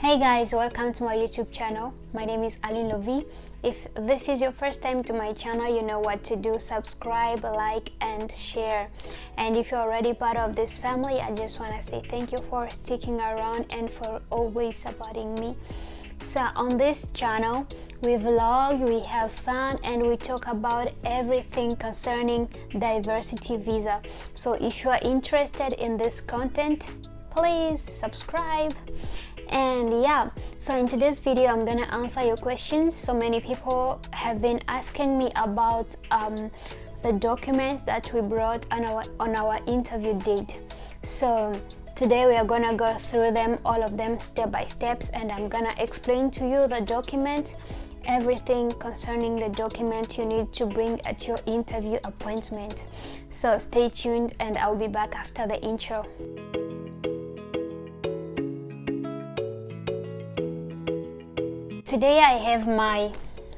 Hey guys, welcome to my YouTube channel. My name is Lovi. If this is your first time to my channel, you know what to do. Subscribe, like and share. And if you're already part of this family, I just want to say thank you for sticking around and for always supporting me. So on this channel, we vlog, we have fun, and we talk about everything concerning diversity visa. So if you are interested in this content, please subscribe. And yeah, so in today's video I'm gonna answer your questions. So many people have been asking me about the documents that we brought on our interview date. So today we are gonna go through them, all of them step by steps, and I'm gonna explain to you the document, everything concerning the document you need to bring at your interview appointment. So stay tuned and I'll be back after the intro. Today I have my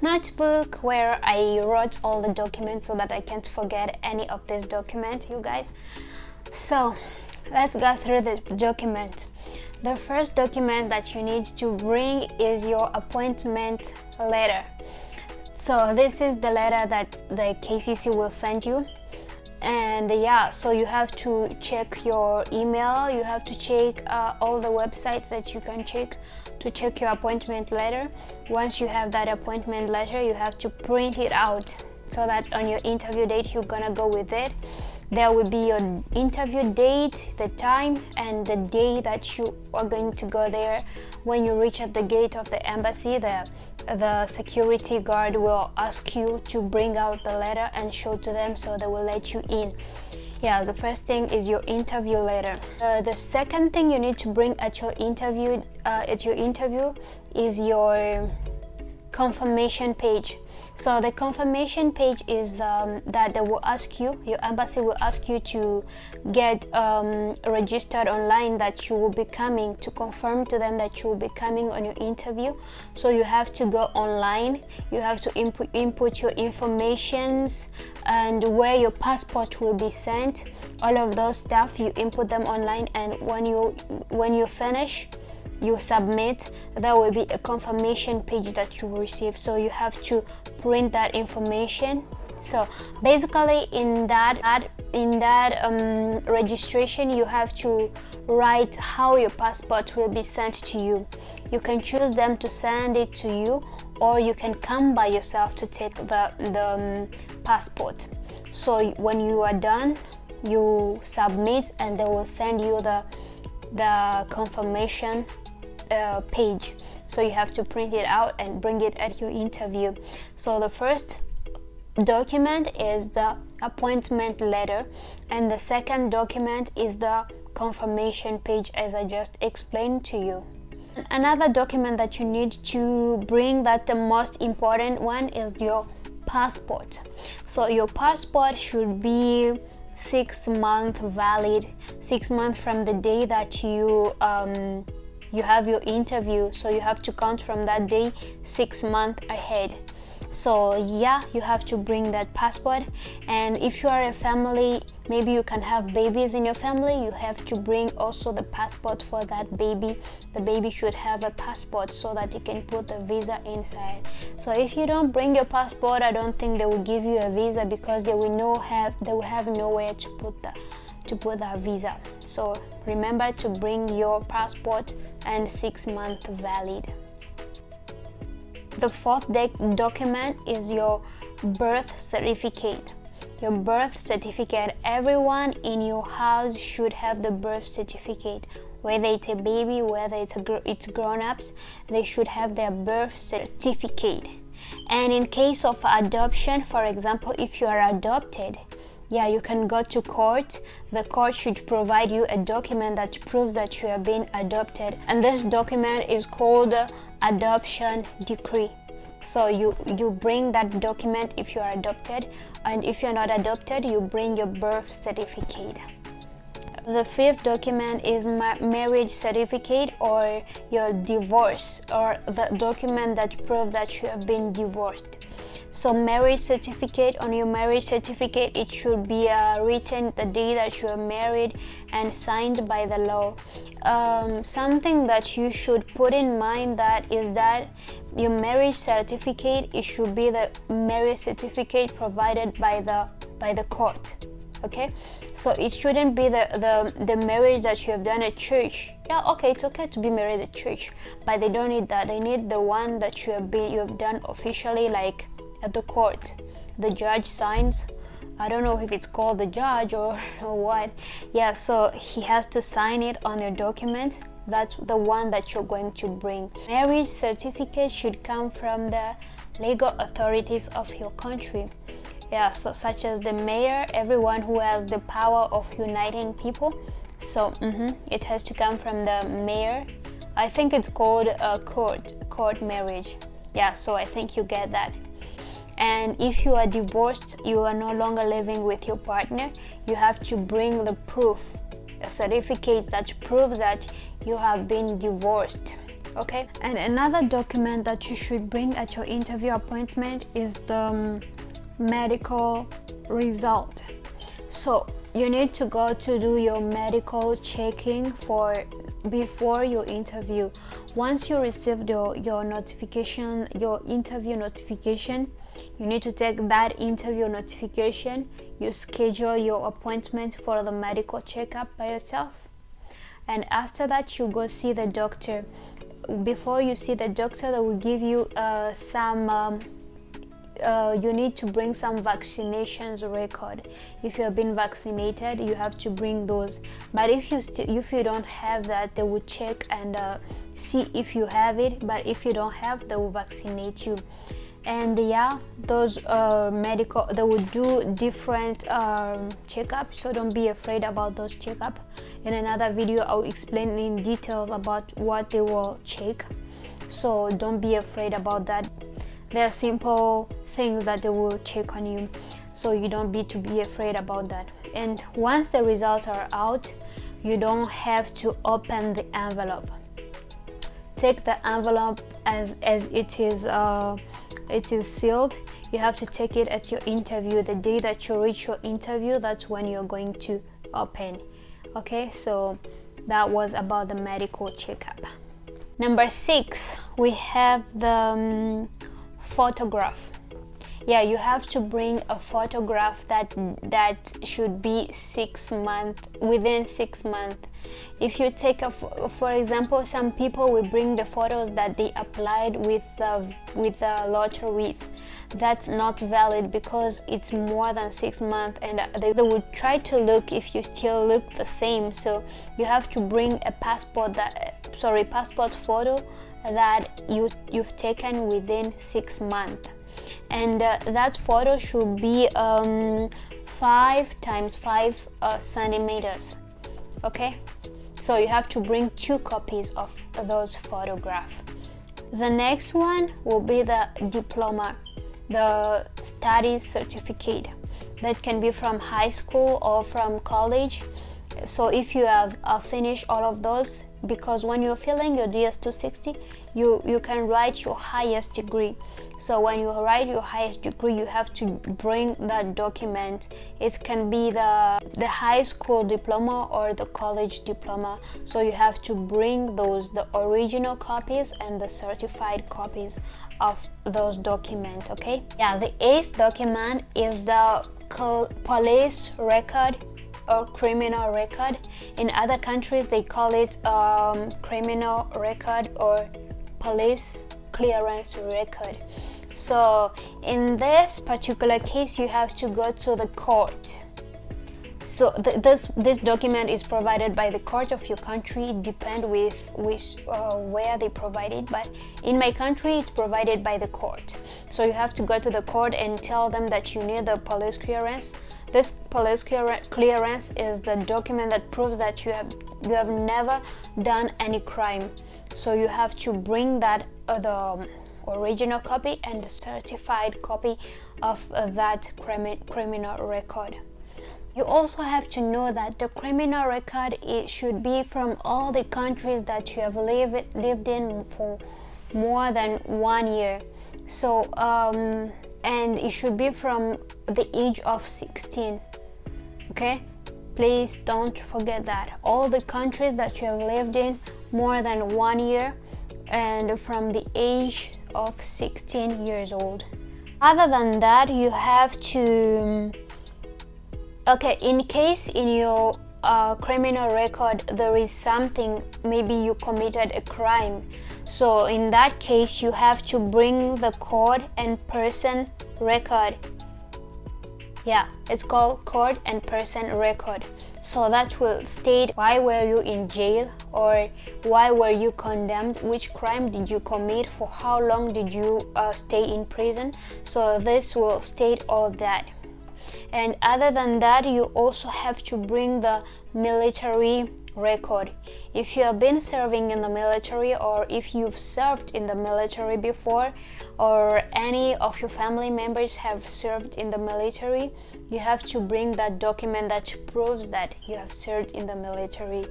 notebook where I wrote all the documents so that I can't forget any of this document, you guys. So let's go through the document. The first document that you need to bring is your appointment letter. So this is the letter that the KCC will send you. And yeah, so you have to check your email, you have to check all the websites that you can check to check your appointment letter. Once you have that appointment letter, you have to print it out so that on your interview date you're gonna go with it. There will be your interview date, the time, and the day that you are going to go there. When you reach at the gate of the embassy, the security guard will ask you to bring out the letter and show to them, so they will let you in. Yeah, the first thing is your interview letter. The second thing you need to bring at your interview is your confirmation page. So the confirmation page is that they will ask you, your embassy will ask you to get registered online, that you will be coming, to confirm to them that you will be coming on your interview. So you have to go online, you have to input your informations and where your passport will be sent. All of those stuff, you input them online, and when you finish, you submit, there will be a confirmation page that you will receive. So you have to print that information. So basically in that registration, you have to write how your passport will be sent to you. You can choose them to send it to you, or you can come by yourself to take the passport. So when you are done, you submit and they will send you the confirmation page. So you have to print it out and bring it at your interview. So the first document is the appointment letter, and the second document is the confirmation page, as I just explained to you. Another document that you need to bring, that the most important one, is your passport. So your passport should be 6 months valid, 6 months from the day that you have your interview. So you have to count from that day 6 months ahead. So yeah, you have to bring that passport. And if you are a family, maybe you can have babies in your family, you have to bring also the passport for that baby. The baby should have a passport so that you can put the visa inside. So if you don't bring your passport, I don't think they will give you a visa, because they will have nowhere to put that visa. So remember to bring your passport and 6 months valid. The fourth document is your birth certificate. Your birth certificate. Everyone in your house should have the birth certificate. Whether it's a baby, whether it's grown-ups, they should have their birth certificate. And in case of adoption, for example, if you are adopted, yeah, you can go to court. The court should provide you a document that proves that you have been adopted, and this document is called adoption decree. So you bring that document if you are adopted, and if you're not adopted, you bring your birth certificate. The fifth document is marriage certificate, or your divorce, or the document that proves that you have been divorced. So marriage certificate, on your marriage certificate it should be written the day that you are married and signed by the law. Something that you should put in mind that is that your marriage certificate, it should be the marriage certificate provided by the court. Okay, so it shouldn't be the marriage that you have done at church. Yeah, okay, it's okay to be married at church, but they don't need that. They need the one that you have done officially, like at the court. The judge signs. I don't know if it's called the judge or what. Yeah, so he has to sign it on your documents. That's the one that you're going to bring. Marriage certificate should come from the legal authorities of your country. Yeah, so such as the mayor, everyone who has the power of uniting people. So it has to come from the mayor. I think it's called a court marriage. Yeah, so I think you get that. And if you are divorced, you are no longer living with your partner, you have to bring the proof, a certificate that proves that you have been divorced. Okay, and another document that you should bring at your interview appointment is the medical result. So you need to go to do your medical checking before your interview. Once you receive your notification, your interview notification, you need to take that interview notification, you schedule your appointment for the medical checkup by yourself, and after that you go see the doctor. Before you see the doctor, they will give you you need to bring some vaccinations record. If you have been vaccinated, you have to bring those. But if you don't have that, they will check and see if you have it. But if you don't have, they will vaccinate you. And yeah, those medical, they will do different checkups, so don't be afraid about those checkups. In another video I'll explain in details about what they will check, so don't be afraid about that. There are simple things that they will check on you, so you don't need to be afraid about that. And once the results are out, you don't have to open the envelope. Take the envelope as it is sealed. You have to take it at your interview. The day that you reach your interview, that's when you're going to open. Okay, so that was about the medical checkup. Number 6, we have the photograph. Yeah, you have to bring a photograph that should be 6 months, within 6 months. If you take for example, some people will bring the photos that they applied with the lottery with. That's not valid because it's more than 6 months, and they will try to look if you still look the same. So you have to bring a passport photo that you've taken within 6 months. And that photo should be 5 times 5 centimeters. Okay, so you have to bring 2 copies of those photographs. The next one will be the diploma, the studies certificate. That can be from high school or from college. So if you have finished all of those, because when you're filling your DS-260, you can write your highest degree. So when you write your highest degree, you have to bring that document. It can be the high school diploma or the college diploma. So you have to bring those, the original copies and the certified copies of those documents. Okay, yeah, the 8th document is the police record or criminal record. In other countries they call it criminal record or police clearance record. So in this particular case, you have to go to the court. So this document is provided by the court of your country. It depends with where they provide it, but in my country it's provided by the court. So you have to go to the court and tell them that you need the police clearance. This police clearance is the document that proves that you have never done any crime. So you have to bring that the original copy and the certified copy of that criminal record. You also have to know that the criminal record, it should be from all the countries that you have lived in for more than 1 year. So and it should be from the age of 16. Okay, please don't forget that. All the countries that you have lived in more than 1 year and from the age of 16 years old. Other than that, you have to, okay, in case in your criminal record there is something, maybe you committed a crime, so in that case you have to bring the court and person record. Yeah, it's called court and person record. So that will state why were you in jail, or why were you condemned, which crime did you commit, for how long did you stay in prison. So this will state all that. And other than that, you also have to bring the military record. If you have been serving in the military, or if you've served in the military before, or any of your family members have served in the military, you have to bring that document that proves that you have served in the military.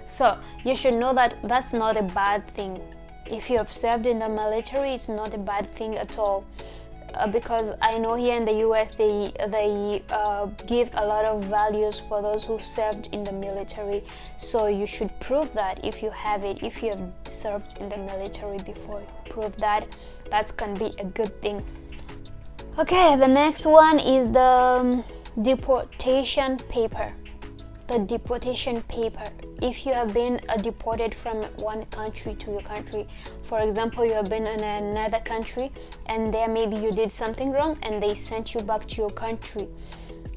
So you should know that that's not a bad thing. If you have served in the military, it's not a bad thing at all. Because I know here in the US they give a lot of values for those who served in the military, so you should prove that if you have it. If you have served in the military before, prove that. That can be a good thing. Okay, the next one is the deportation paper. The deportation paper. If you have been deported from one country to your country, for example, you have been in another country and there maybe you did something wrong and they sent you back to your country.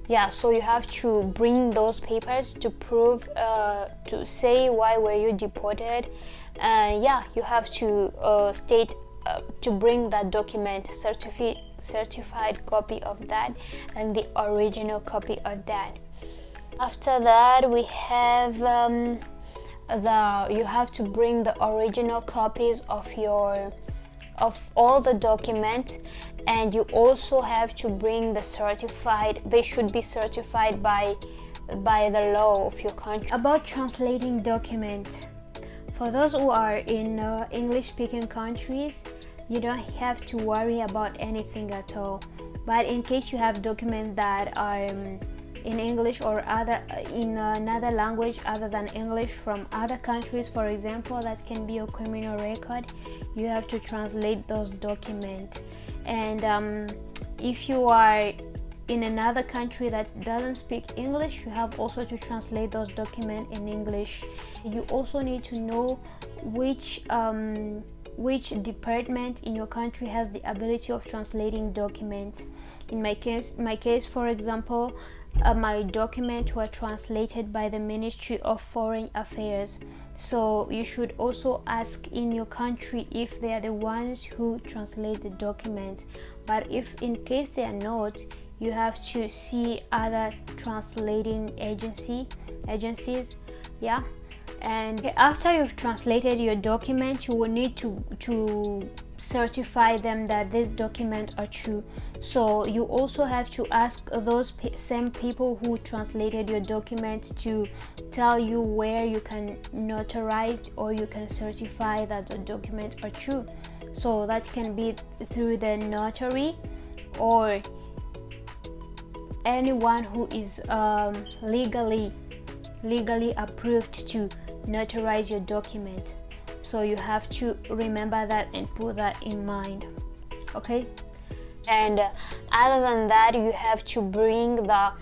Yeah, so you have to bring those papers to prove, to say why were you deported. Yeah, you have to state, to bring that document, certified copy of that and the original copy of that. After that, we have you have to bring the original copies of all the documents, and you also have to bring the certified. They should be certified by the law of your country. About translating documents, for those who are in English-speaking countries, you don't have to worry about anything at all. But in case you have documents that are in English or in another language other than English from other countries, for example, that can be your criminal record, you have to translate those documents. And if you are in another country that doesn't speak English, you have also to translate those documents in English. You also need to know which department in your country has the ability of translating documents. In my case, for example, my documents were translated by the Ministry of Foreign Affairs. So you should also ask in your country if they are the ones who translate the document. But if in case they are not, you have to see other translating agencies. Yeah. And after you've translated your document, you will need to certify them that these documents are true. So you also have to ask those same people who translated your documents to tell you where you can notarize or you can certify that the documents are true. So that can be through the notary or anyone who is legally approved to notarize your document. So you have to remember that and put that in mind. Okay. And other than that, you have to bring the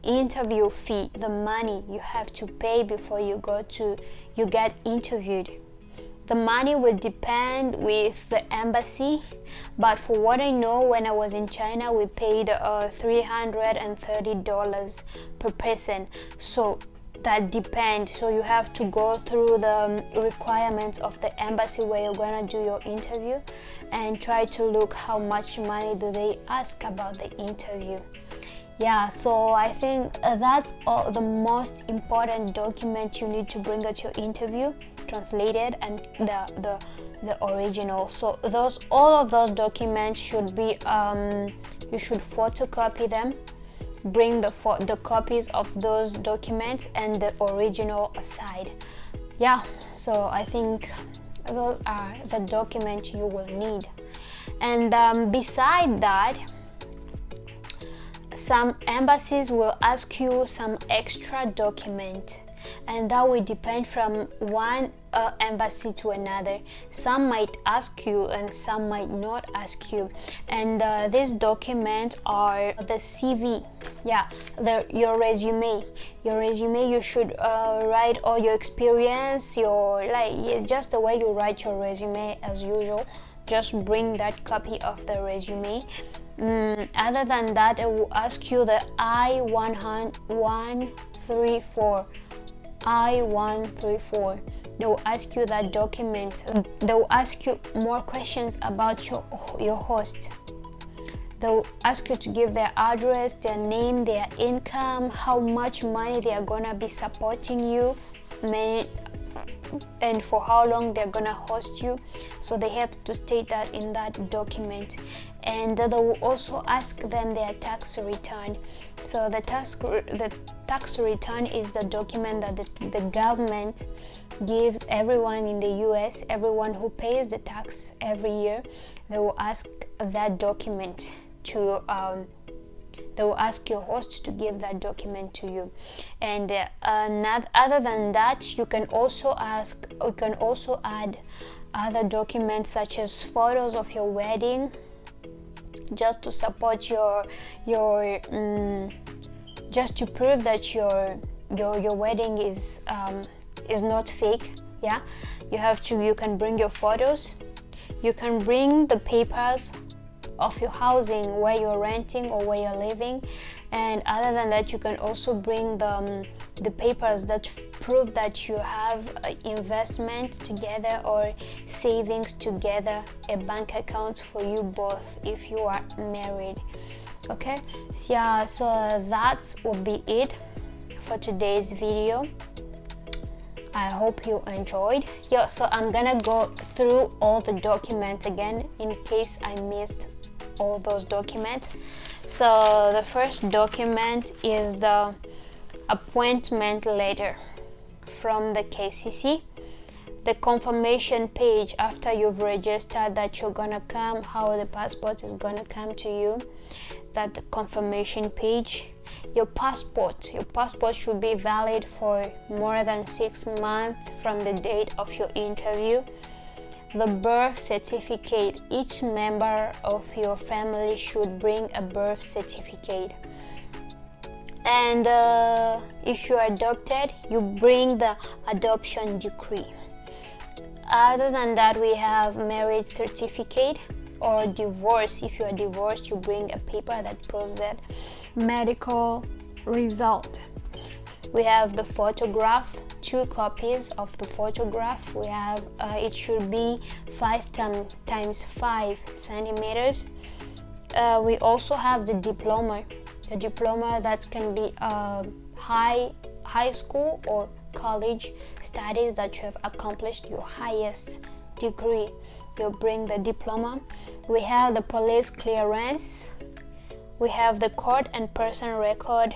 interview fee, the money you have to pay before you get interviewed. The money will depend with the embassy, but for what I know, when I was in China, we paid $330 per person. So that depends. So you have to go through the requirements of the embassy where you're going to do your interview and try to look how much money do they ask about the interview. Yeah, so I think that's the most important document you need to bring at your interview, translated and the original. So all of those documents should be you should photocopy them. Bring the copies of those documents and the original aside. Yeah, so I think those are the documents you will need. And beside that, Some embassies will ask you some extra document, and that will depend from one embassy to another. Some might ask you and some might not ask you, and these documents are the CV, yeah, your resume. You should write all your experience, it's just the way you write your resume as usual. Just bring that copy of the resume. Other than that, I will ask you the I-134. I-134. They will ask you that document. They will ask you more questions about your host. They will ask you to give their address, their name, their income, how much money they are gonna be supporting you, and for how long they're gonna host you. So they have to state that in that document. And they will also ask them their tax return. So the tax return is the document that the government gives everyone in the US, everyone who pays the tax every year. They will ask that document to they will ask your host to give that document to you. And other than that, you can also add other documents such as photos of your wedding, just to support your just to prove that your wedding is not fake. Yeah, you can bring your photos, you can bring the papers of your housing, where you're renting or where you're living. And other than that, you can also bring the papers that prove that you have investment together or savings together, a bank account for you both if you are married. Okay, yeah, so that would be it for today's video. I hope you enjoyed. Yeah, so I'm gonna go through all the documents again in case I missed all those documents. So the first document is the appointment letter from the KCC, the confirmation page after you've registered that you're gonna come, how the passport is gonna come to you, that confirmation page. Your passport should be valid for more than 6 months from the date of your interview. The birth certificate. Each member of your family should bring a birth certificate. And if you are adopted, you bring the adoption decree. Other than that, we have marriage certificate or divorce. If you are divorced, you bring a paper that proves that. Medical result. We have the photograph, 2 copies of the photograph. We have it should be 5 times 5 centimeters. We also have the diploma. The diploma that can be high school or college studies that you have accomplished, your highest degree. You bring the diploma. We have the police clearance. We have the court and person record,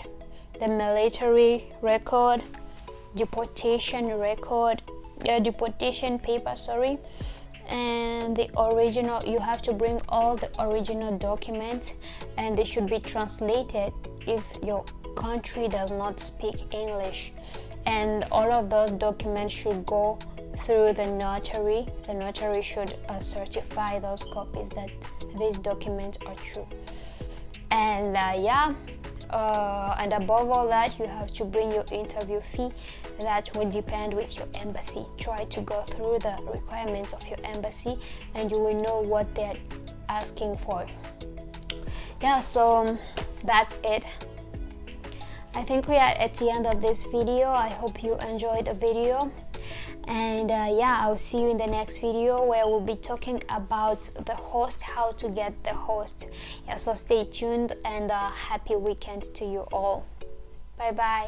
the military record, deportation record, deportation paper, and the original. You have to bring all the original documents, and they should be translated if your country does not speak English. And all of those documents should go through the notary. The notary should certify those copies that these documents are true. And and above all that, you have to bring your interview fee. That will depend with your embassy. Try to go through the requirements of your embassy and you will know what they're asking for. Yeah, so that's it. I think we are at the end of this video. I hope you enjoyed the video. And I'll see you in the next video where we'll be talking about the host, how to get the host. Yeah, so stay tuned and happy weekend to you all. Bye bye.